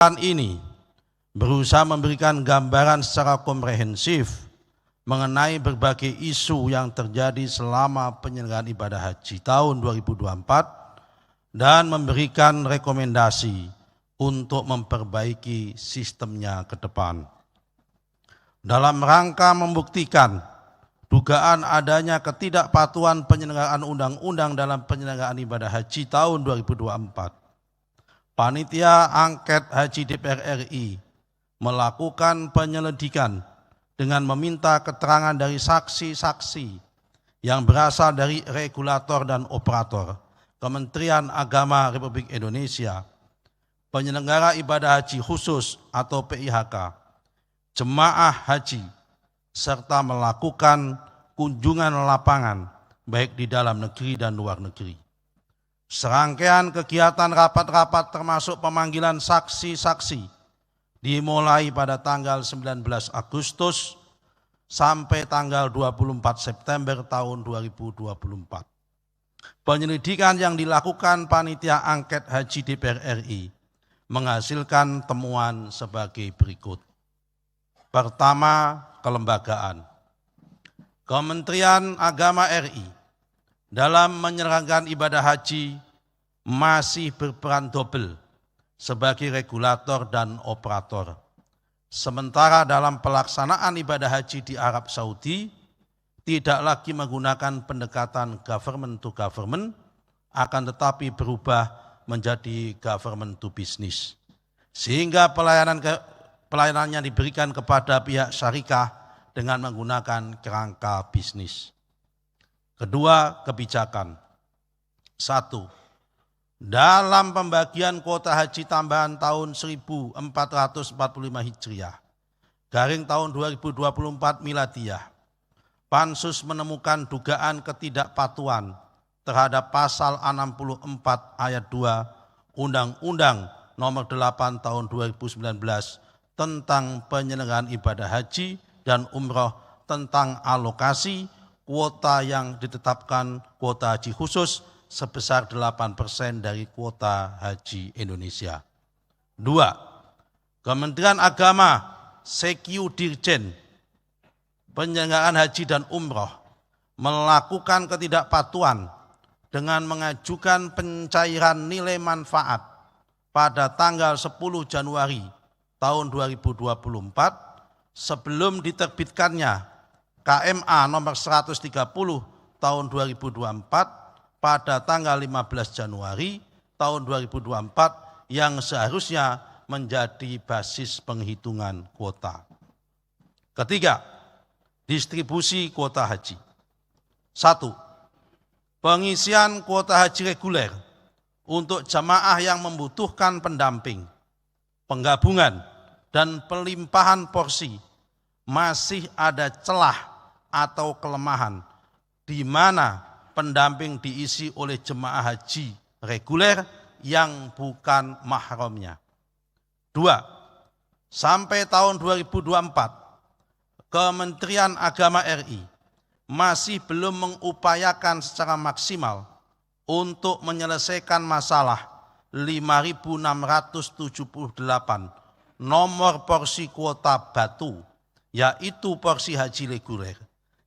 Ini berusaha memberikan gambaran secara komprehensif mengenai berbagai isu yang terjadi selama penyelenggaraan ibadah haji tahun 2024 dan memberikan rekomendasi untuk memperbaiki sistemnya ke depan. Dalam rangka membuktikan dugaan adanya ketidakpatuhan penyelenggaraan undang-undang dalam penyelenggaraan ibadah haji tahun 2024, Panitia Angket Haji DPR RI melakukan penyelidikan dengan meminta keterangan dari saksi-saksi yang berasal dari regulator dan operator, Kementerian Agama Republik Indonesia, penyelenggara ibadah haji khusus atau PIHK, jemaah haji, serta melakukan kunjungan lapangan baik di dalam negeri dan luar negeri. Serangkaian kegiatan rapat-rapat termasuk pemanggilan saksi-saksi dimulai pada tanggal 19 Agustus sampai tanggal 24 September tahun 2024. Penyelidikan yang dilakukan Panitia Angket Haji DPR RI menghasilkan temuan sebagai berikut. Pertama, kelembagaan. Kementerian Agama RI dalam menyelenggarakan ibadah haji masih berperan double sebagai regulator dan operator. Sementara dalam pelaksanaan ibadah haji di Arab Saudi tidak lagi menggunakan pendekatan government to government, akan tetapi berubah menjadi government to business. Sehingga pelayanannya diberikan kepada pihak syarikah dengan menggunakan kerangka bisnis. Kedua, kebijakan. 1. Dalam pembagian kuota haji tambahan tahun 1445 Hijriah, garing tahun 2024 Miladiyah, Pansus menemukan dugaan ketidakpatuhan terhadap pasal 64 ayat 2 Undang-Undang Nomor 8 Tahun 2019 tentang penyelenggaraan ibadah haji dan umroh tentang alokasi kuota yang ditetapkan kuota haji khusus sebesar 8% dari kuota haji Indonesia. 2. Kementerian Agama Sekyu Dirjen Penyelenggaraan Haji dan Umroh melakukan ketidakpatuhan dengan mengajukan pencairan nilai manfaat pada tanggal 10 Januari tahun 2024 sebelum diterbitkannya KMA nomor 130 tahun 2024 pada tanggal 15 Januari tahun 2024 yang seharusnya menjadi basis penghitungan kuota. Ketiga, distribusi kuota haji. 1. Pengisian kuota haji reguler untuk jamaah yang membutuhkan pendamping, penggabungan, dan pelimpahan porsi masih ada celah atau kelemahan di mana pendamping diisi oleh jemaah haji reguler yang bukan mahramnya. 2. Sampai tahun 2024, Kementerian Agama RI masih belum mengupayakan secara maksimal untuk menyelesaikan masalah 5.678 nomor porsi kuota batu, yaitu porsi haji reguler,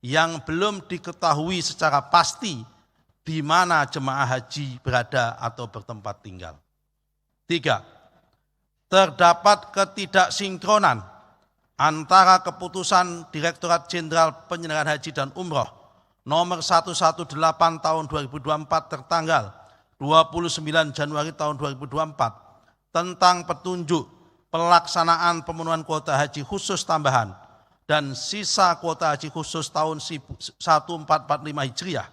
yang belum diketahui secara pasti di mana jemaah haji berada atau bertempat tinggal. 3. Terdapat ketidaksinkronan antara keputusan Direktorat Jenderal Penyelenggaraan Haji dan Umroh nomor 118 tahun 2024 tertanggal 29 Januari tahun 2024 tentang petunjuk pelaksanaan pemenuhan kuota haji khusus tambahan dan sisa kuota haji khusus tahun 1445 Hijriah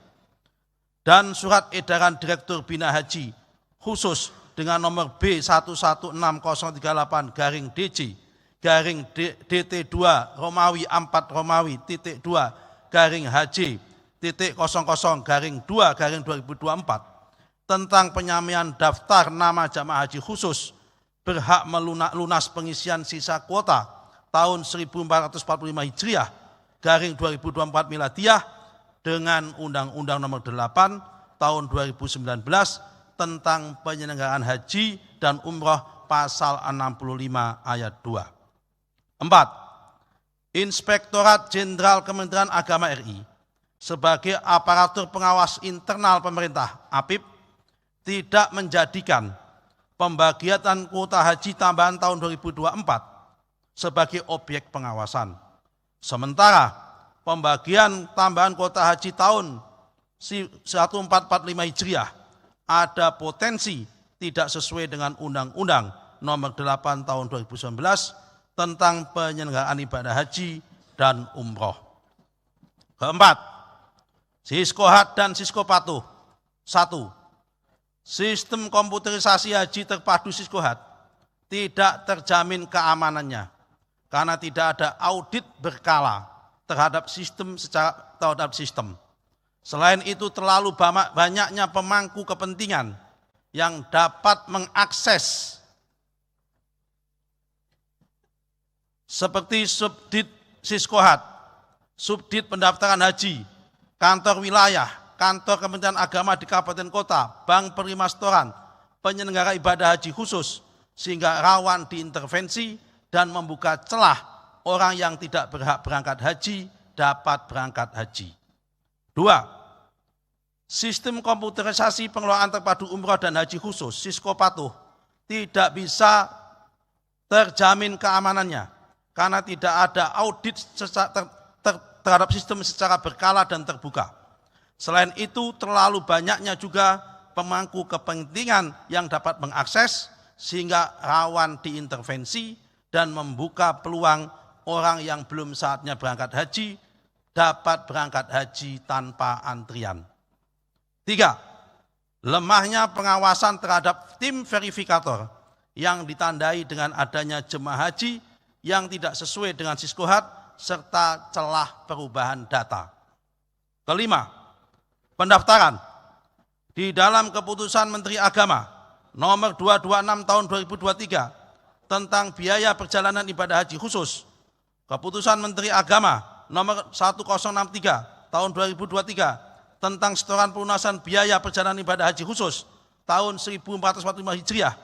dan surat edaran Direktur Bina Haji khusus dengan nomor B116038-DJ garing DT2 Romawi 4 Romawi titik 2 garing HJ titik 00 garing 2 garing 2024 tentang penyamian daftar nama jamaah haji khusus berhak lunas pengisian sisa kuota tahun 1445 Hijriah garing 2024 Miladiyah dengan Undang-Undang Nomor 8 tahun 2019 tentang penyelenggaraan haji dan umroh pasal 65 ayat 2. 4. Inspektorat Jenderal Kementerian Agama RI sebagai aparatur pengawas internal pemerintah (APIP) tidak menjadikan pembagian kuota haji tambahan tahun 2024 sebagai objek pengawasan. Sementara pembagian tambahan kuota haji tahun 1445 Hijriah ada potensi tidak sesuai dengan Undang-Undang Nomor 8 Tahun 2019 tentang penyelenggaraan ibadah haji dan umroh. Keempat, Siskohat dan Siskopatuh. 1. Sistem komputerisasi haji terpadu Siskohat tidak terjamin keamanannya karena tidak ada audit berkala terhadap sistem. Selain itu terlalu banyaknya pemangku kepentingan yang dapat mengakses seperti Subdit Siskohat, Subdit Pendaftaran Haji, kantor wilayah, kantor Kementerian Agama di kabupaten kota, bank perimastoran, penyelenggara ibadah haji khusus, sehingga rawan diintervensi dan membuka celah orang yang tidak berhak berangkat haji dapat berangkat haji. 2. Sistem komputerisasi pengelolaan terpadu umroh dan haji khusus, Siskopatuh, tidak bisa terjamin keamanannya karena tidak ada audit terhadap sistem secara berkala dan terbuka. Selain itu terlalu banyaknya juga pemangku kepentingan yang dapat mengakses sehingga rawan diintervensi dan membuka peluang orang yang belum saatnya berangkat haji dapat berangkat haji tanpa antrian. 3. Lemahnya pengawasan terhadap tim verifikator yang ditandai dengan adanya jemaah haji yang tidak sesuai dengan Siskohat serta celah perubahan data. Kelima, pendaftaran. Di dalam keputusan Menteri Agama nomor 226 tahun 2023 tentang biaya perjalanan ibadah haji khusus, keputusan Menteri Agama nomor 1063 tahun 2023 tentang setoran pelunasan biaya perjalanan ibadah haji khusus tahun 1445 Hijriah,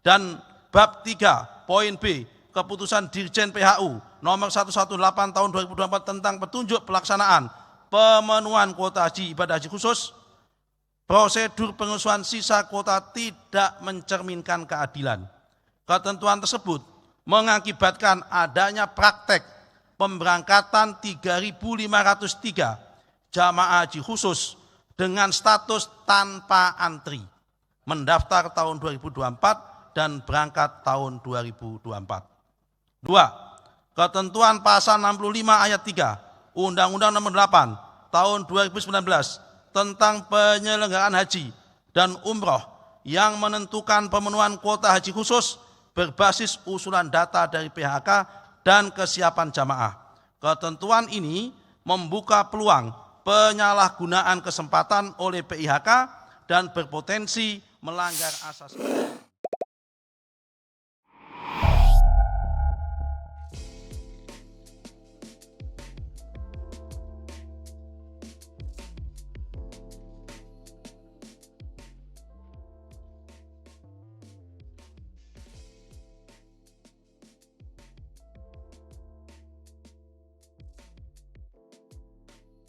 dan bab 3 poin B keputusan Dirjen PHU nomor 118 tahun 2024 tentang petunjuk pelaksanaan pemenuhan kuota haji ibadah haji khusus, prosedur pengusuhan sisa kuota tidak mencerminkan keadilan. Ketentuan tersebut mengakibatkan adanya praktek pemberangkatan 3.503 jamaah haji khusus dengan status tanpa antri, mendaftar tahun 2024 dan berangkat tahun 2024. 2. Ketentuan pasal 65 ayat 3 Undang-Undang Nomor 8 tahun 2019 tentang penyelenggaraan haji dan umroh yang menentukan pemenuhan kuota haji khusus berbasis usulan data dari PHK dan kesiapan jamaah. Ketentuan ini membuka peluang penyalahgunaan kesempatan oleh PIHK dan berpotensi melanggar asas.